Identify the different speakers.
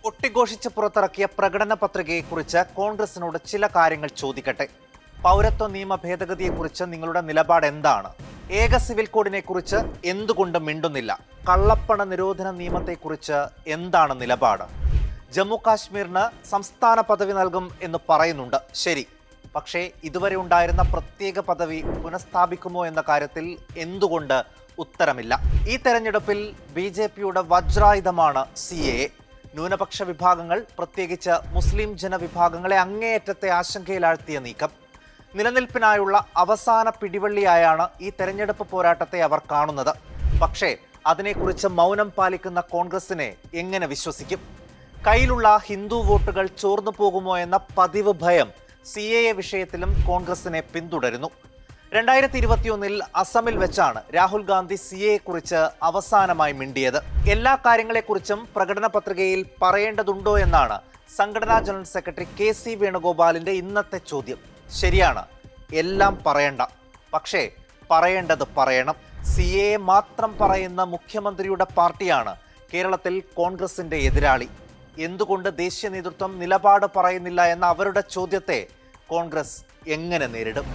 Speaker 1: കൊട്ടിഘോഷിച്ച് പുറത്തിറക്കിയ പ്രകടന പത്രികയെക്കുറിച്ച് കോൺഗ്രസിനോട് ചില കാര്യങ്ങൾ ചോദിക്കട്ടെ. പൗരത്വ നിയമ ഭേദഗതിയെക്കുറിച്ച് നിങ്ങളുടെ നിലപാട് എന്താണ്? ഏക സിവിൽ കോഡിനെ കുറിച്ച് എന്തുകൊണ്ട് മിണ്ടുന്നില്ല? കള്ളപ്പണ നിരോധന നിയമത്തെക്കുറിച്ച് എന്താണ് നിലപാട്? ജമ്മു കാശ്മീരിന് സംസ്ഥാന പദവി നൽകും എന്ന് പറയുന്നുണ്ട്, ശരി. പക്ഷേ ഇതുവരെ ഉണ്ടായിരുന്ന പ്രത്യേക പദവി പുനഃസ്ഥാപിക്കുമോ എന്ന കാര്യത്തിൽ എന്തുകൊണ്ട് ഉത്തരമില്ല? ഈ തെരഞ്ഞെടുപ്പിൽ BJPയുടെ വജ്രായുധമാണ് CAA. ന്യൂനപക്ഷ വിഭാഗങ്ങൾ, പ്രത്യേകിച്ച് മുസ്ലിം ജനവിഭാഗങ്ങളെ അങ്ങേയറ്റത്തെ ആശങ്കയിലാഴ്ത്തിയ നീക്കം. നിലനിൽപ്പിനായുള്ള അവസാന പിടിവള്ളിയായാണ് ഈ തെരഞ്ഞെടുപ്പ് പോരാട്ടത്തെ അവർ കാണുന്നത്. പക്ഷേ അതിനെക്കുറിച്ച് മൗനം പാലിക്കുന്ന കോൺഗ്രസിനെ എങ്ങനെ വിശ്വസിക്കും? കയ്യിലുള്ള ഹിന്ദു വോട്ടുകൾ ചോർന്നു പോകുമോ എന്ന പതിവ് ഭയം CAA വിഷയത്തിലും കോൺഗ്രസിനെ പിന്തുടരുന്നു. 2021 അസമിൽ വെച്ചാണ് രാഹുൽ ഗാന്ധി CAA-യെക്കുറിച്ച് അവസാനമായി മിണ്ടിയത്. എല്ലാ കാര്യങ്ങളെക്കുറിച്ചും പ്രകടന പത്രികയിൽ പറയേണ്ടതുണ്ടോ എന്നാണ് സംഘടനാ ജനറൽ സെക്രട്ടറി KC വേണുഗോപാലിന്റെ ഇന്നത്തെ ചോദ്യം. ശരിയാണ്, എല്ലാം പറയണ്ട, പക്ഷേ പറയേണ്ടത് പറയണം. CAA മാത്രം പറയുന്ന മുഖ്യമന്ത്രിയുടെ പാർട്ടിയാണ് കേരളത്തിൽ കോൺഗ്രസിന്റെ എതിരാളി. എന്തുകൊണ്ട് ദേശീയ നേതൃത്വം നിലപാട് പറയുന്നില്ല എന്ന അവരുടെ ചോദ്യത്തെ കോൺഗ്രസ് എങ്ങനെ നേരിടും?